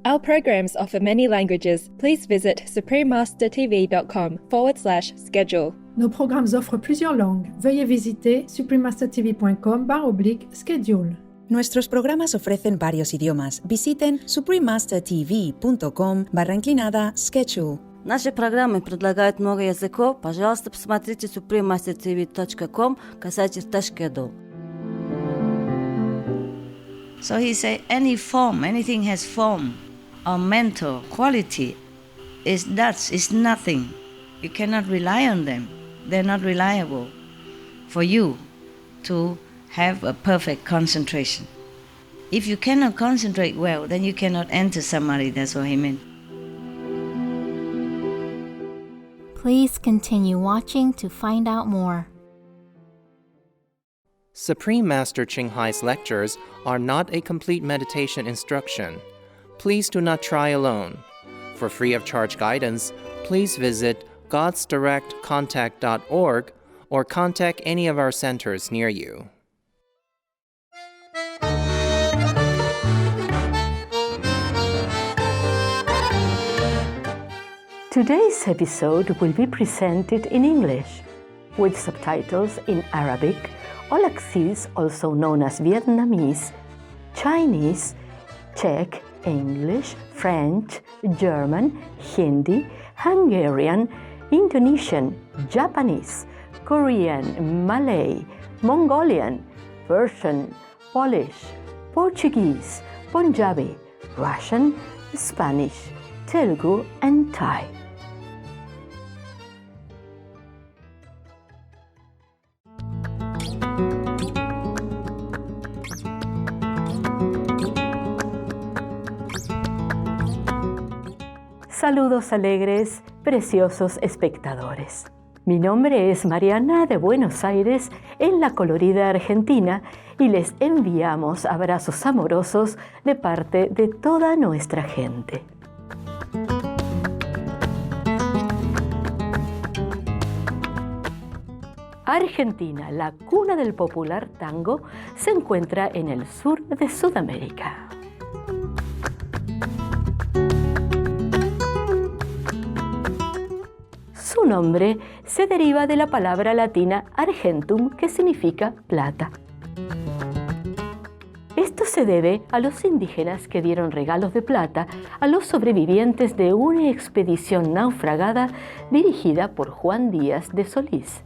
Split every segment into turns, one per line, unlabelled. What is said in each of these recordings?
Our programs offer many languages. Please visit suprememastertv.com/schedule.
Nos programmes offrent plusieurs langues. Veuillez visiter suprememastertv.com/schedule.
Nuestros programas ofrecen varios idiomas. Visiten suprememastertv.com/schedule.
Наши программы предлагают много языков. Пожалуйста, посмотрите suprememastertv.com/schedule. So he said, any form, anything has form or mental quality is nothing. You cannot rely on them. They're not reliable for you to have a perfect concentration. If you cannot concentrate well, then you cannot enter samadhi. That's what he meant.
Please continue watching to find out more.
Supreme Master Ching Hai's lectures are not a complete meditation instruction. Please do not try alone. For free of charge guidance, please visit godsdirectcontact.org or contact any of our centers near you.
Today's episode will be presented in English, with subtitles in Arabic, Olaxese, also known as Vietnamese, Chinese, Czech, English, French, German, Hindi, Hungarian, Indonesian, Japanese, Korean, Malay, Mongolian, Persian, Polish, Portuguese, Punjabi, Russian, Spanish, Telugu, and Thai. Saludos alegres, preciosos espectadores. Mi nombre es Mariana de Buenos Aires, en la colorida Argentina, y les enviamos abrazos amorosos de parte de toda nuestra gente. Argentina, la cuna del popular tango, se encuentra en el sur de Sudamérica. Su nombre se deriva de la palabra latina argentum, que significa plata. Esto se debe a los indígenas que dieron regalos de plata a los sobrevivientes de una expedición naufragada dirigida por Juan Díaz de Solís.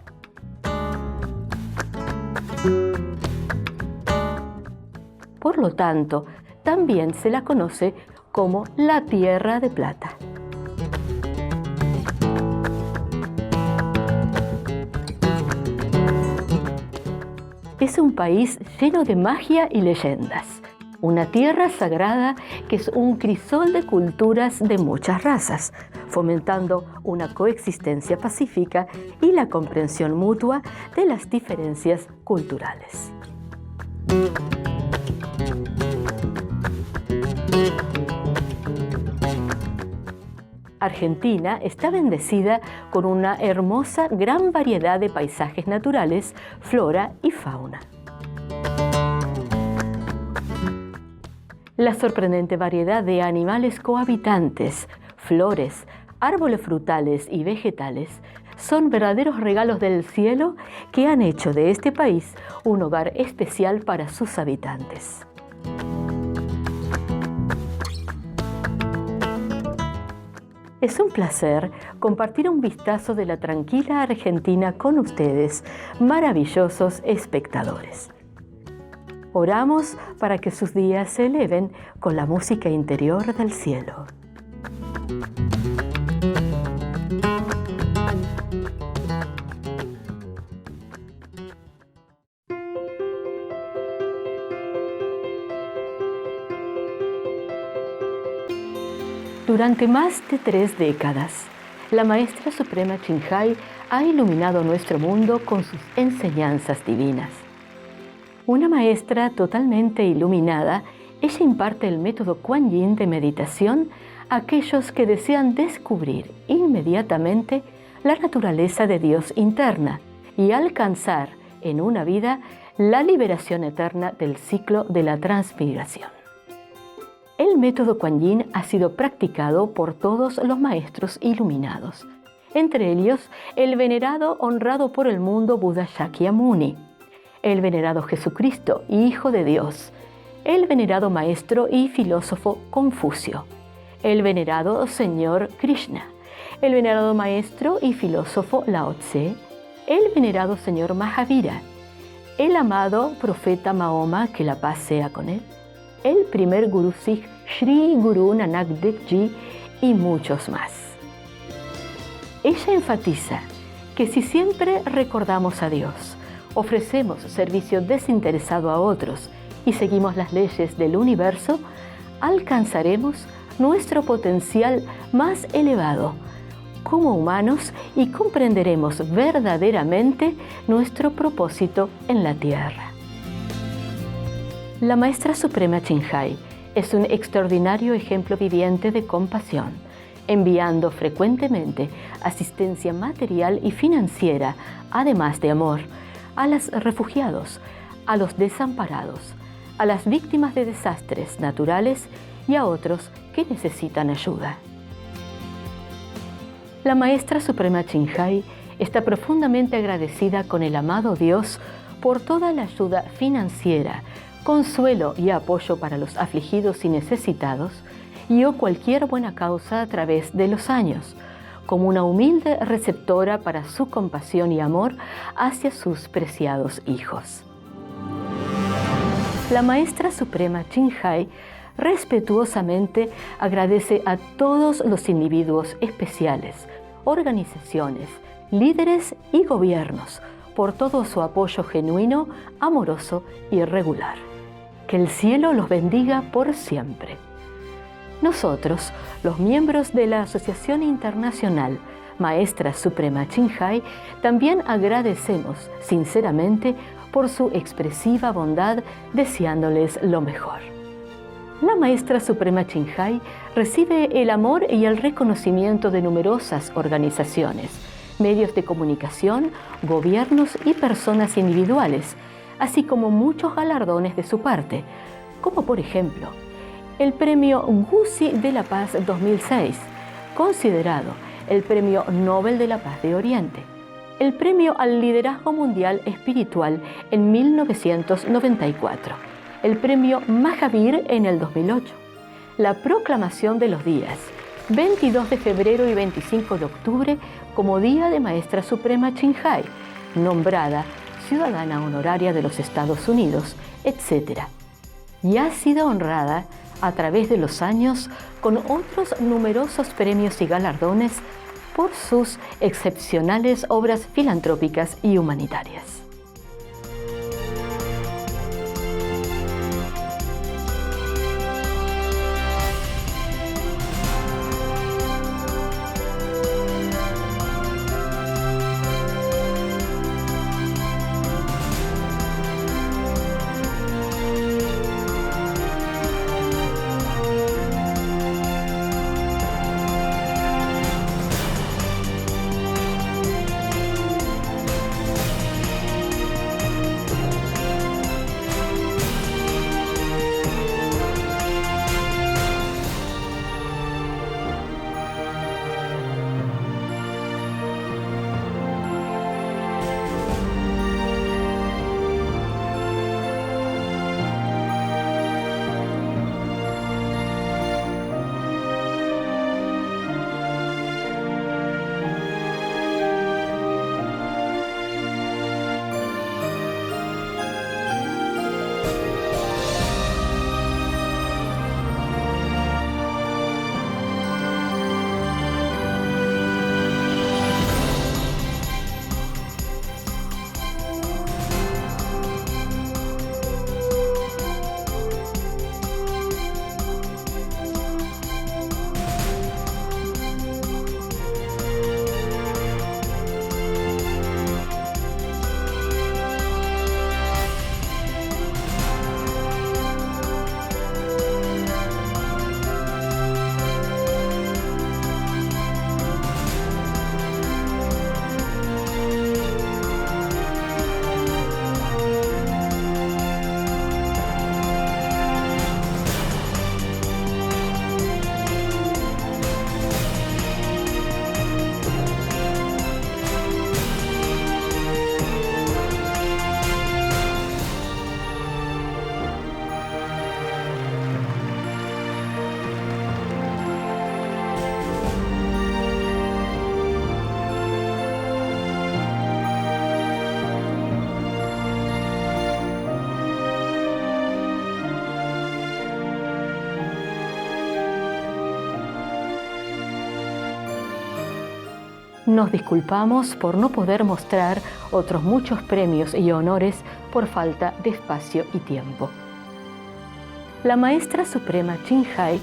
Por lo tanto, también se la conoce como la Tierra de Plata. Es un país lleno de magia y leyendas, una tierra sagrada que es un crisol de culturas de muchas razas, fomentando una coexistencia pacífica y la comprensión mutua de las diferencias culturales. Argentina está bendecida con una hermosa gran variedad de paisajes naturales, flora y fauna. La sorprendente variedad de animales cohabitantes, flores, árboles frutales y vegetales son verdaderos regalos del cielo que han hecho de este país un hogar especial para sus habitantes. Es un placer compartir un vistazo de la tranquila Argentina con ustedes, maravillosos espectadores. Oramos para que sus días se eleven con la música interior del cielo. Durante más de 3 décadas, la Maestra Suprema Ching Hai ha iluminado nuestro mundo con sus enseñanzas divinas. Una maestra totalmente iluminada, ella imparte el método Kuan Yin de meditación a aquellos que desean descubrir inmediatamente la naturaleza de Dios interna y alcanzar en una vida la liberación eterna del ciclo de la transmigración. El El método Kuan Yin ha sido practicado por todos los maestros iluminados, entre ellos el venerado honrado por el mundo Buda Shakyamuni, el venerado Jesucristo, Hijo de Dios, el venerado maestro y filósofo Confucio, el venerado Señor Krishna, el venerado maestro y filósofo Lao Tse, el venerado Señor Mahavira, el amado profeta Mahoma, que la paz sea con él, el primer Gurú Sikh Sri Guru Nanak Dev Ji y muchos más. Ella enfatiza que si siempre recordamos a Dios, ofrecemos servicio desinteresado a otros y seguimos las leyes del universo, alcanzaremos nuestro potencial más elevado como humanos y comprenderemos verdaderamente nuestro propósito en la Tierra. La Maestra Suprema Chinhai es un extraordinario ejemplo viviente de compasión, enviando frecuentemente asistencia material y financiera, además de amor, a los refugiados, a los desamparados, a las víctimas de desastres naturales y a otros que necesitan ayuda. La Maestra Suprema Chinhai está profundamente agradecida con el amado Dios por toda la ayuda financiera, consuelo y apoyo para los afligidos y necesitados y o cualquier buena causa a través de los años, como una humilde receptora para su compasión y amor hacia sus preciados hijos. La Maestra Suprema Chinhai respetuosamente agradece a todos los individuos especiales, organizaciones, líderes y gobiernos por todo su apoyo genuino, amoroso y regular. Que el cielo los bendiga por siempre. Nosotros, los miembros de la Asociación Internacional Maestra Suprema Chinhai, también agradecemos sinceramente por su expresiva bondad, deseándoles lo mejor. La Maestra Suprema Chinhai recibe el amor y el reconocimiento de numerosas organizaciones, medios de comunicación, gobiernos y personas individuales, así como muchos galardones de su parte, como por ejemplo, el Premio Gusi de la Paz 2006, considerado el Premio Nobel de la Paz de Oriente, el Premio al Liderazgo Mundial Espiritual en 1994, el Premio Mahavir en el 2008, la proclamación de los días 22 de febrero y 25 de octubre como Día de Maestra Suprema Chinhai, nombrada ciudadana honoraria de los Estados Unidos, etc. Y ha sido honrada a través de los años con otros numerosos premios y galardones por sus excepcionales obras filantrópicas y humanitarias. Nos disculpamos por no poder mostrar otros muchos premios y honores por falta de espacio y tiempo. La Maestra Suprema Chinhai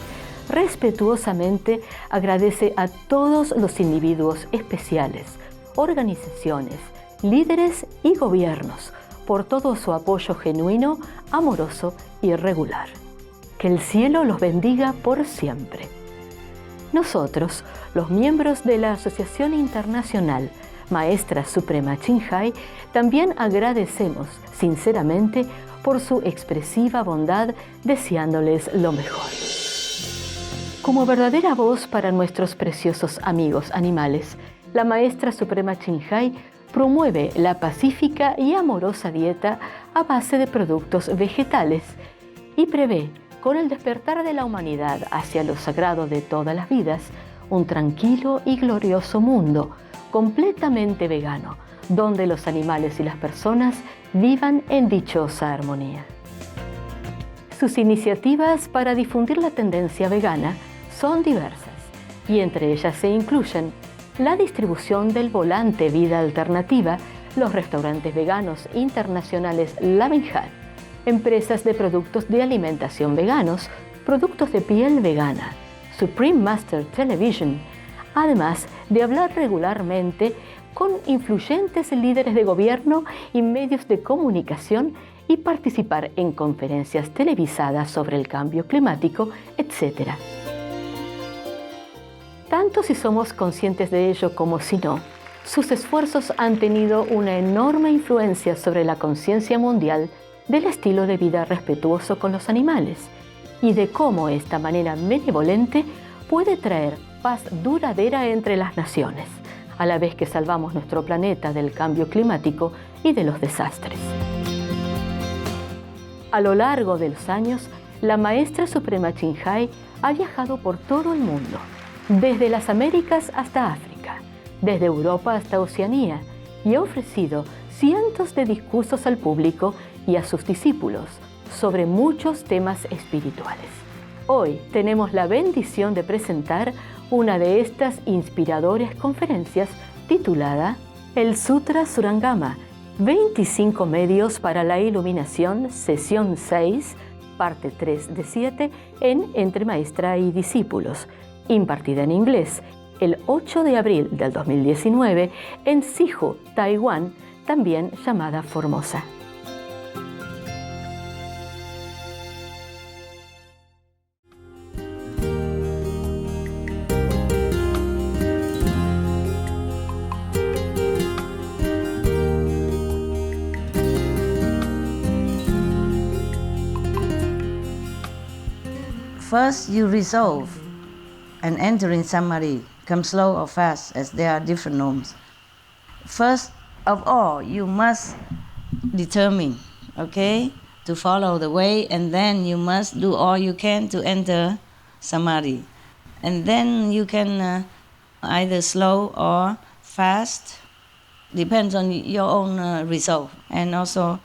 respetuosamente agradece a todos los individuos especiales, organizaciones, líderes y gobiernos por todo su apoyo genuino, amoroso y regular. Que el cielo los bendiga por siempre. Nosotros, los miembros de la Asociación Internacional Maestra Suprema Chinhai, también agradecemos sinceramente por su expresiva bondad, deseándoles lo mejor. Como verdadera voz para nuestros preciosos amigos animales, la Maestra Suprema Chinhai promueve la pacífica y amorosa dieta a base de productos vegetales y prevé, con el despertar de la humanidad hacia lo sagrado de todas las vidas, un tranquilo y glorioso mundo completamente vegano, donde los animales y las personas vivan en dichosa armonía. Sus iniciativas para difundir la tendencia vegana son diversas, y entre ellas se incluyen la distribución del volante Vida Alternativa, los restaurantes veganos internacionales Lavinhat, empresas de productos de alimentación veganos, productos de piel vegana, Supreme Master Television, además de hablar regularmente con influyentes líderes de gobierno y medios de comunicación y participar en conferencias televisadas sobre el cambio climático, etc. Tanto si somos conscientes de ello como si no, sus esfuerzos han tenido una enorme influencia sobre la conciencia mundial del estilo de vida respetuoso con los animales y de cómo esta manera benevolente puede traer paz duradera entre las naciones, a la vez que salvamos nuestro planeta del cambio climático y de los desastres. A lo largo de los años, la Maestra Suprema Chinhai ha viajado por todo el mundo, desde las Américas hasta África, desde Europa hasta Oceanía, y ha ofrecido cientos de discursos al público y a sus discípulos sobre muchos temas espirituales. Hoy tenemos la bendición de presentar una de estas inspiradoras conferencias titulada El Sutra Surangama, 25 medios para la iluminación, sesión 6, parte 3 de 7, en Entre Maestra y Discípulos, impartida en inglés el 8 de abril del 2019 en Sihu, Taiwán, también llamada Formosa.
First, you resolve and enter in samadhi, come slow or fast, as there are different norms. First of all, you must determine, okay, to follow the way, and then you must do all you can to enter samadhi. And then you can either slow or fast, depends on your own resolve, and also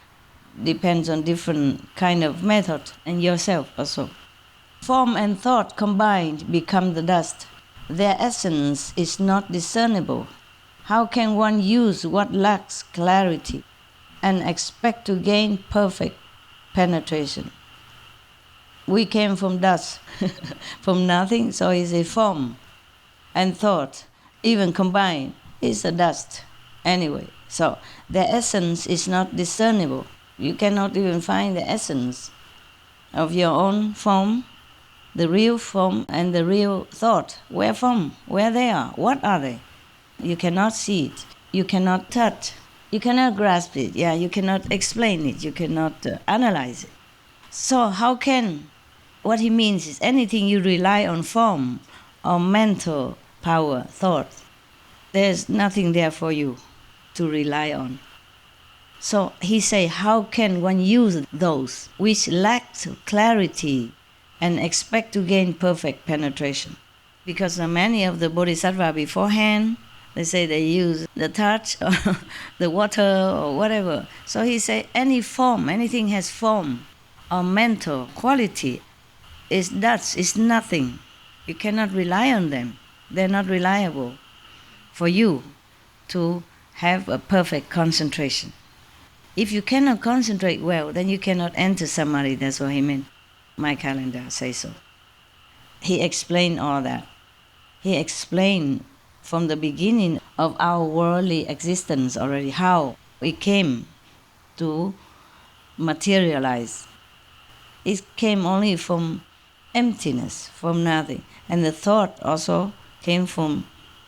depends on different kind of method and yourself also. Form and thought combined become the dust. Their essence is not discernible. How can one use what lacks clarity and expect to gain perfect penetration? We came from dust, from nothing, so it's a form and thought, even combined, is a dust anyway. So their essence is not discernible. You cannot even find the essence of your own form, the real form and the real thought. Where from? Where they are? What are they? You cannot see it. You cannot touch. You cannot grasp it. Yeah, you cannot explain it. You cannot analyze it. So how can? What he means is anything you rely on form or mental power, thought, there's nothing there for you to rely on. So he say, how can one use those which lack clarity and expect to gain perfect penetration? Because many of the Bodhisattvas beforehand, they say they use the touch or the water or whatever. So he say any form, anything has form or mental quality is dust, is nothing. You cannot rely on them. They're not reliable. for you to have a perfect concentration. If you cannot concentrate well, then you cannot enter samadhi. That's what he meant. My calendar says so. He explained all that. He explained from the beginning of our worldly existence already how we came to materialize. It came only from emptiness, from nothing. And the thought also came from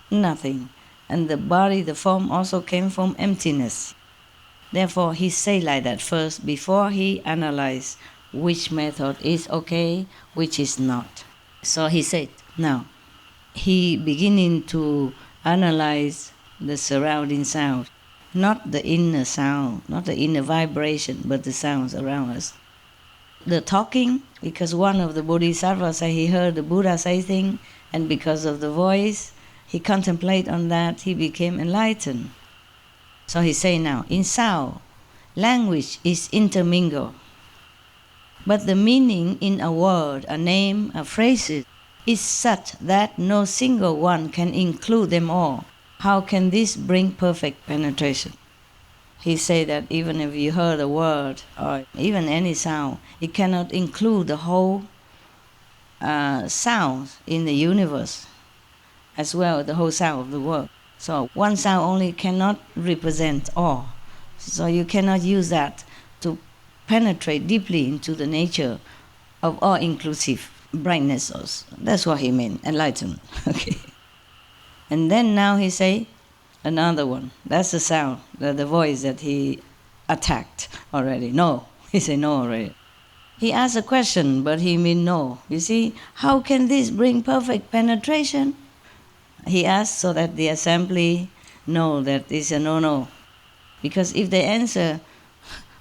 nothing. And the body, the form also came from emptiness. Therefore, he say like that first before he analyzed which method is okay, which is not. So he said, now, he beginning to analyze the surrounding sound, not the inner sound, not the inner vibration, but the sounds around us. The talking, because one of the Bodhisattvas said he heard the Buddha say things, and because of the voice, he contemplated on that, he became enlightened. So he say now, in sound, language is intermingled. But the meaning in a word, a name, a phrase is such that no single one can include them all. How can this bring perfect penetration? He say that even if you heard a word or even any sound, it cannot include the whole sounds in the universe, as well as the whole sound of the world. So one sound only cannot represent all. So you cannot use that to penetrate deeply into the nature of all-inclusive brightness. That's what he meant, enlightenment. Okay. And then now he say another one. That's the sound, the voice that he attacked already. No, he said no already. He asked a question, but he mean no. You see, how can this bring perfect penetration? He asked so that the assembly know that it's a no-no. Because if they answer,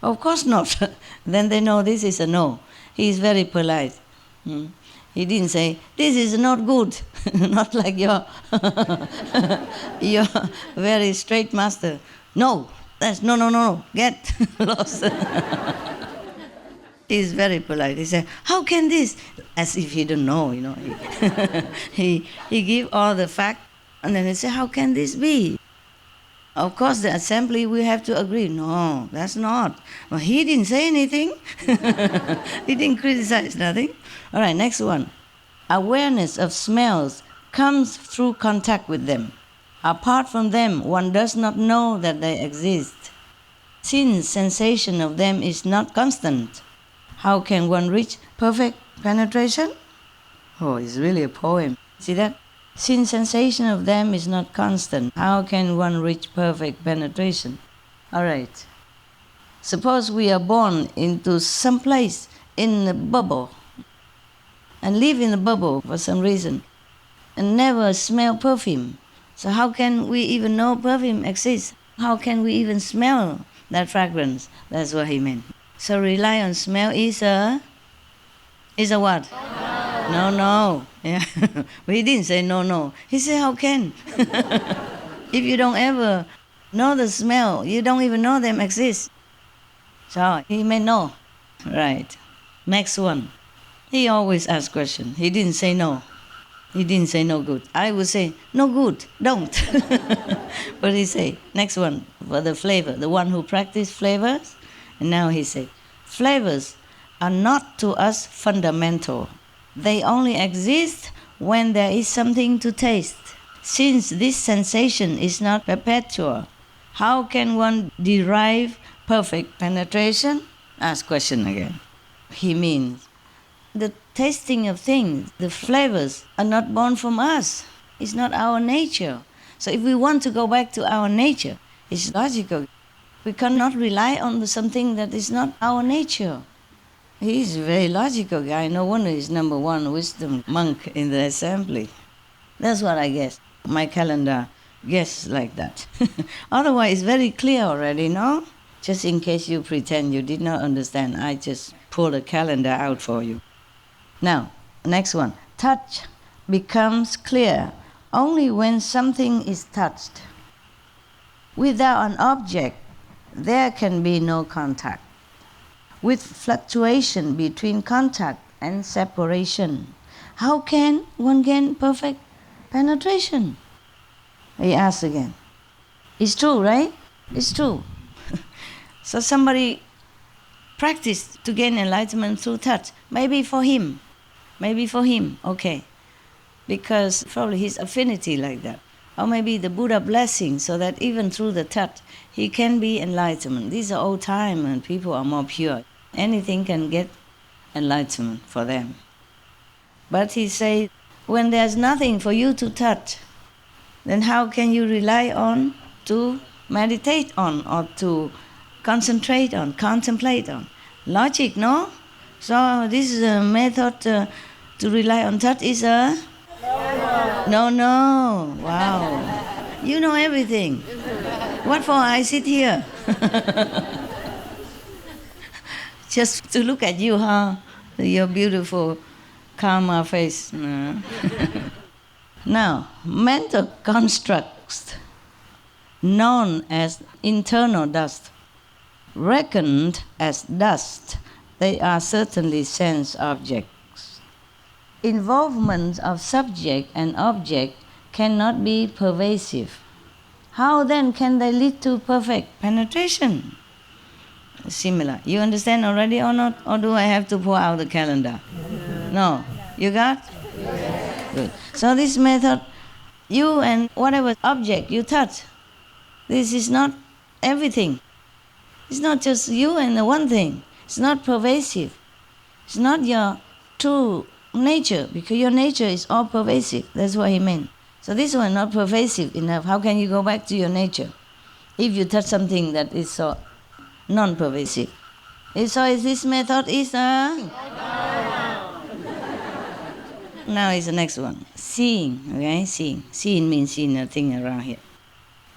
of course not, then they know this is a no. He is very polite. He didn't say, this is not good, not like your your very straight master. No, that's no, get lost. He's very polite. He said, how can this? As if he don't know, you know. He give all the fact, and then he said, how can this be? Of course, the assembly will have to agree. No, that's not. Well, he didn't say anything. He didn't criticize nothing. All right, next one. Awareness of smells comes through contact with them. Apart from them, one does not know that they exist. Since sensation of them is not constant, how can one reach perfect penetration? Oh, it's really a poem. See that? Since sensation of them is not constant, how can one reach perfect penetration? All right. Suppose we are born into some place in a bubble and live in a bubble for some reason and never smell perfume. So how can we even know perfume exists? How can we even smell that fragrance? That's what he meant. So rely on smell is a what? No. Yeah. But he didn't say no. He said, how can? If you don't ever know the smell, you don't even know them exist. So he meant no. Right. Next one. He always asks questions. He didn't say no. He didn't say no good. I would say, no good, don't. But he say, next one, for the flavor, the one who practiced flavors. And now he said, flavors are not to us fundamental. They only exist when there is something to taste. Since this sensation is not perpetual, how can one derive perfect penetration? Ask question again. He means the tasting of things, the flavors are not born from us. It's not our nature. So if we want to go back to our nature, it's logical. We cannot rely on something that is not our nature. He's a very logical guy. No wonder he's number one wisdom monk in the assembly. That's what I guess. My calendar guess like that. Otherwise, it's very clear already, no? Just in case you pretend you did not understand, I just pulled a calendar out for you. Now, next one. Touch becomes clear only when something is touched. Without an object, there can be no contact. With fluctuation between contact and separation, how can one gain perfect penetration? He asks again. It's true, right? It's true. So somebody practiced to gain enlightenment through touch. Maybe for him, okay. Because probably his affinity like that. Or maybe the Buddha blessing, so that even through the touch, he can be enlightenment. These are old time and people are more pure. Anything can get enlightenment for them. But he said, when there's nothing for you to touch, then how can you rely on to meditate on or to concentrate on, contemplate on? Logic, no? So this is a method to rely on touch is a... No. Wow. You know everything. What for I sit here? Just to look at you, huh? Your beautiful karma face. No. Now, mental constructs known as internal dust, reckoned as dust, they are certainly sense objects. Involvement of subject and object cannot be pervasive. How then can they lead to perfect penetration? Similar. You understand already or not? Or do I have to pull out the calendar? No. You got? Good. So this method, you and whatever object you touch, this is not everything. It's not just you and the one thing. It's not pervasive. It's not your true nature, because your nature is all pervasive. That's what he meant. So this one not pervasive enough. How can you go back to your nature if you touch something that is so non-pervasive? So is this method is Now is the next one. Seeing, okay? Seeing. Seeing means seeing nothing around here.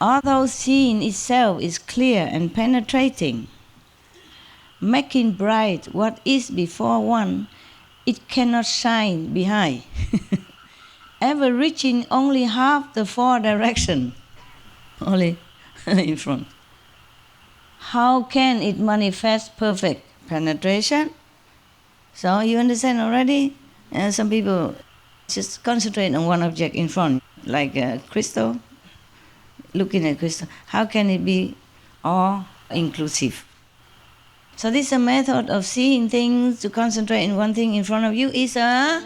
Although seeing itself is clear and penetrating, making bright what is before one, it cannot shine behind, ever reaching only half the four direction, only in front. How can it manifest perfect penetration? So you understand already? Some people just concentrate on one object in front, like a crystal, looking at crystal. How can it be all inclusive? So this is a method of seeing things, to concentrate in one thing in front of you is a...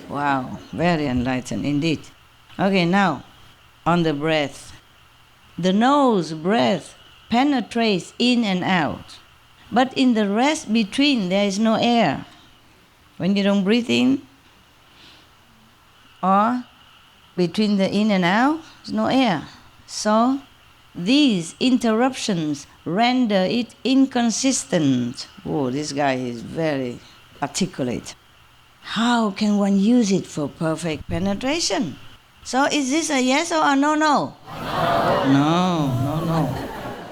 Wow, very enlightened indeed. Okay, now, on the breath. The nose breath penetrates in and out, but in the rest between there is no air. When you don't breathe in, or between the in and out, there's no air. So these interruptions render it inconsistent. Oh, this guy is very articulate. How can one use it for perfect penetration? So is this a yes or a no? No.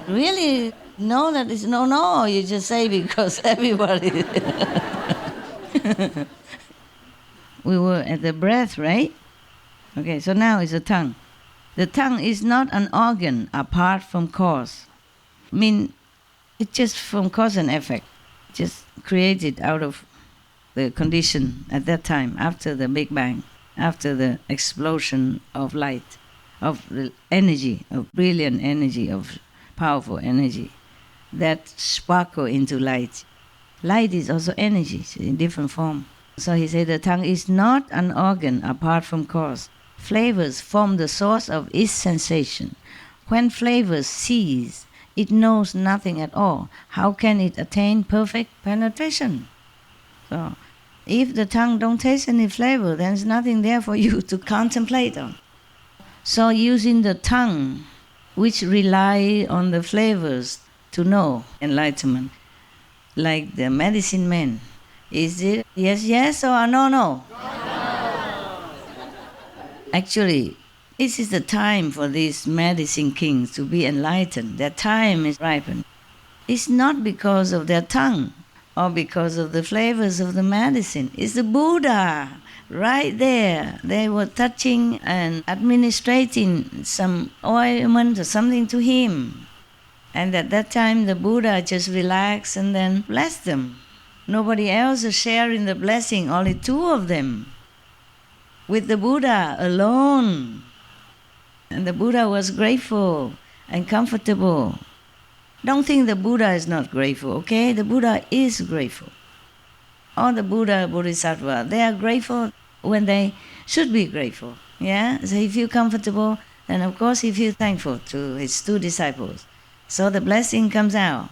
Really know that it's no, or you just say because everybody... We were at the breath, right? Okay, so now is the tongue. The tongue is not an organ apart from cause. I mean, it's just from cause and effect. Just created out of the condition at that time, after the Big Bang, after the explosion of light, of the energy, of brilliant energy, of powerful energy, that sparkle into light. Light is also energy in different form. So he said the tongue is not an organ apart from cause. Flavors form the source of its sensation. When flavors cease, it knows nothing at all. How can it attain perfect penetration? So, if the tongue don't taste any flavor, then there's nothing there for you to contemplate on. So using the tongue, which rely on the flavors to know enlightenment, like the medicine man, is it yes or no? Actually, this is the time for these medicine kings to be enlightened. Their time is ripened. It's not because of their tongue or because of the flavors of the medicine. It's the Buddha right there. They were touching and administrating some ointment or something to him. And at that time, the Buddha just relaxed and then blessed them. Nobody else is sharing the blessing, only two of them. with the Buddha alone. And the Buddha was grateful and comfortable. Don't think the Buddha is not grateful, okay? The Buddha is grateful. All the Buddha, Bodhisattva, they are grateful when they should be grateful. Yeah? So he feels comfortable, then of course he feels thankful to his two disciples. So the blessing comes out.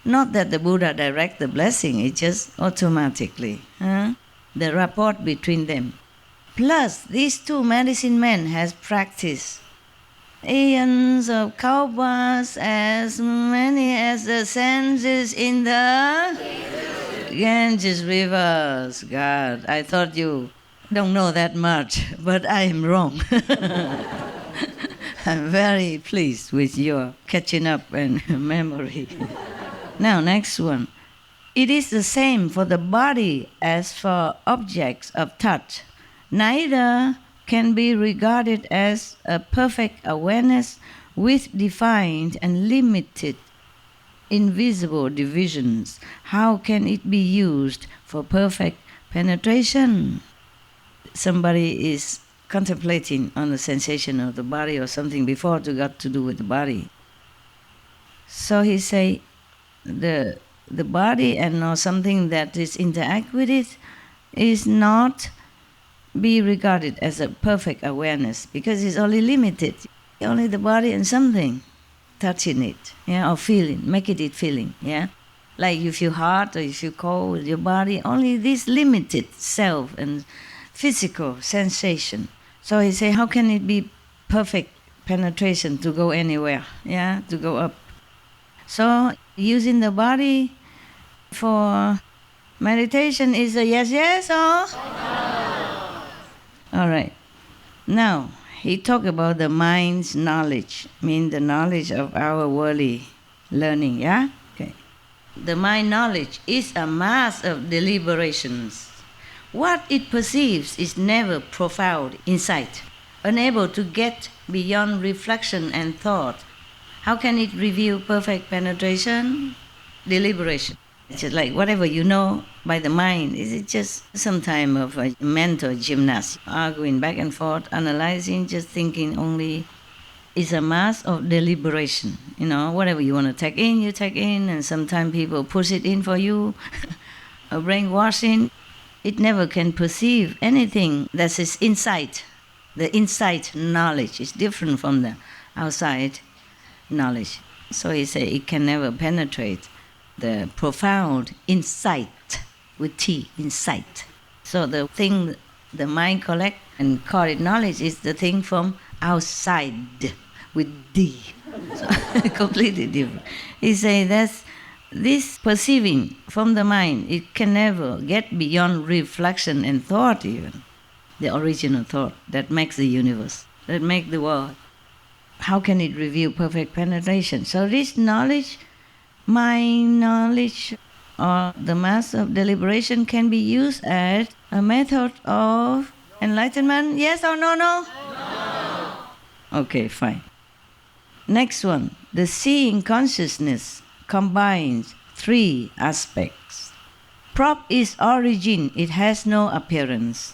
Not that the Buddha direct the blessing, it's just automatically. The rapport between them. Plus, these two medicine men has practiced eons of kalpas, as many as the sands in the Ganges rivers. God, I thought you don't know that much, but I am wrong. I'm very pleased with your catching up and memory. Now, next one. It is the same for the body as for objects of touch. Neither can be regarded as a perfect awareness with defined and limited invisible divisions. How can it be used for perfect penetration? Somebody is contemplating on the sensation of the body or something before to got to do with the body. So he say the body and or something that is interact with it is not be regarded as a perfect awareness because it's only limited. Only the body and something touching it, or feeling, making it feeling, Like you feel hot or you feel cold with your body, only this limited self and physical sensation. So he say, how can it be perfect penetration to go anywhere, to go up? So using the body for meditation is a yes or? All right. Now, he talked about the mind's knowledge, mean the knowledge of our worldly learning, Okay. The mind knowledge is a mass of deliberations. What it perceives is never profound insight, unable to get beyond reflection and thought. How can it reveal perfect penetration? Deliberation. It's just like whatever you know by the mind, is it just some time of a mental gymnast, arguing back and forth, analyzing, just thinking only. It's a mass of deliberation. Whatever you want to take in, you take in, and sometimes people push it in for you, a brainwashing. It never can perceive anything that is inside. The inside knowledge is different from the outside knowledge. So he said it can never penetrate the profound insight with T, insight. So the thing the mind collect and call it knowledge is the thing from outside with D. So completely different. He say that's this perceiving from the mind, it can never get beyond reflection and thought even. The original thought that makes the universe, that makes the world. How can it reveal perfect penetration? So this knowledge, mind knowledge, or the mass of deliberation can be used as a method of enlightenment? Yes or no? No. Okay, fine. Next one. The seeing consciousness combines three aspects. Prop is origin, it has no appearance.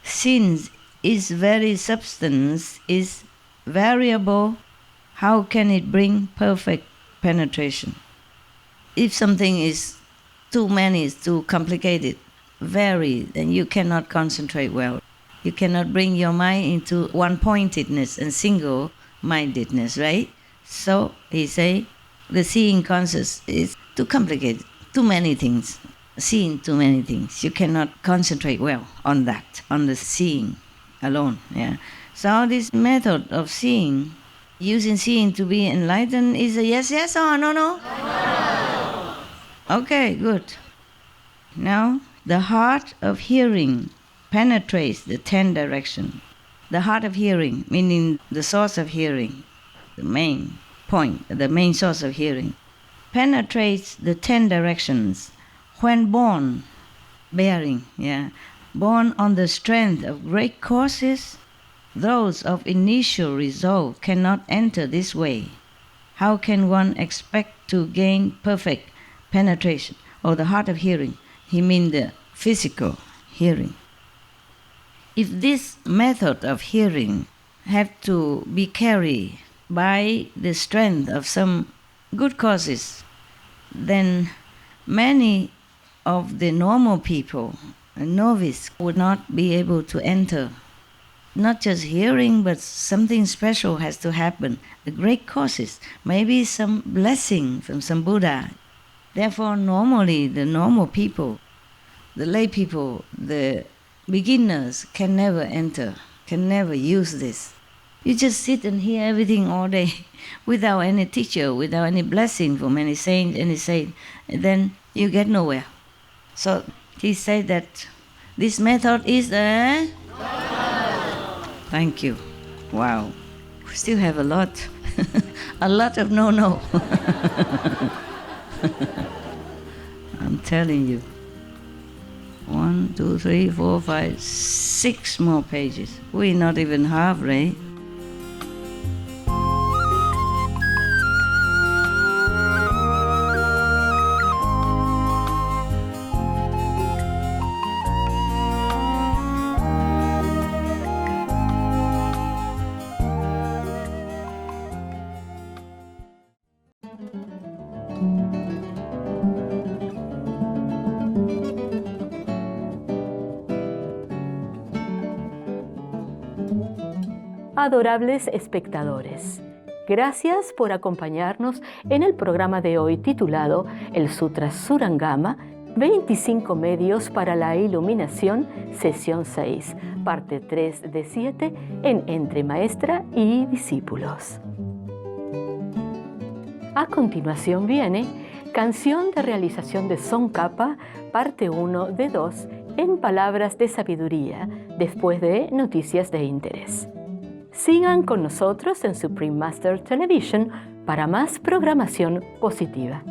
Since its very substance is variable, how can it bring perfect penetration? If something is too many, is too complicated, very, then you cannot concentrate well. You cannot bring your mind into one-pointedness and single-mindedness, right? So he say, the seeing conscious is too complicated, too many things, seeing too many things. You cannot concentrate well on that, on the seeing alone. So this method of seeing, using seeing to be enlightened, is a yes or no? No. Okay, good. Now, the heart of hearing penetrates the 10 directions. The heart of hearing, meaning the source of hearing, the main point, the main source of hearing, penetrates the 10 directions. When born, born on the strength of great causes, those of initial resolve cannot enter this way. How can one expect to gain perfect penetration? Or the heart of hearing, he means the physical hearing. If this method of hearing have to be carried by the strength of some good causes, then many of the normal people, novice, would not be able to enter. Not just hearing, but something special has to happen. The great causes, maybe some blessing from some Buddha. Therefore, normally the normal people, the lay people, the beginners can never enter, can never use this. You just sit and hear everything all day without any teacher, without any blessing from any saint, and then you get nowhere. So he said that this method is a... Thank you. Wow. We still have a lot. A lot of no. I'm telling you. 1, 2, 3, 4, 5, 6 more pages. We're not even halfway.
Adorables espectadores, gracias por acompañarnos en el programa de hoy titulado El Sutra Surangama, 25 medios para la iluminación, sesión 6, parte 3 de 7 en Entre Maestra y Discípulos. A continuación viene Canción de realización de Tsongkhapa, parte 1 de 2 en Palabras de Sabiduría, después de Noticias de Interés. Sigan con nosotros en Supreme Master Television para más programación positiva.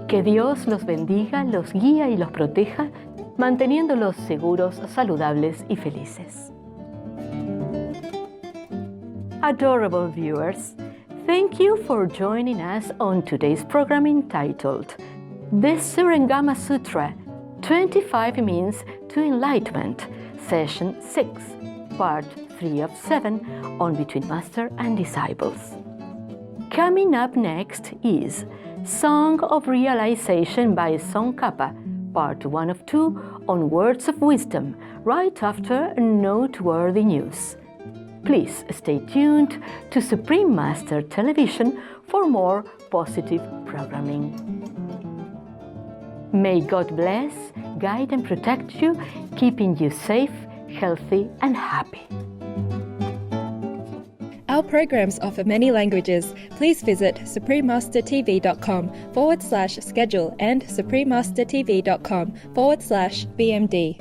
Que Dios los bendiga, los guíe y los proteja, manteniéndolos seguros, saludables y felices. Adorable viewers, thank you for joining us on today's program entitled The Surangama Sutra, 25 Means to Enlightenment, Session 6, Part 3 of 7 on Between Master and Disciples. Coming up next is Song of Realization by Tsongkhapa, Part 1 of 2 on Words of Wisdom, right after Noteworthy News. Please stay tuned to Supreme Master Television for more positive programming. May God bless, guide and protect you, keeping you safe, healthy and happy.
Our programs offer many languages. Please visit suprememastertv.com/schedule and suprememastertv.com/BMD.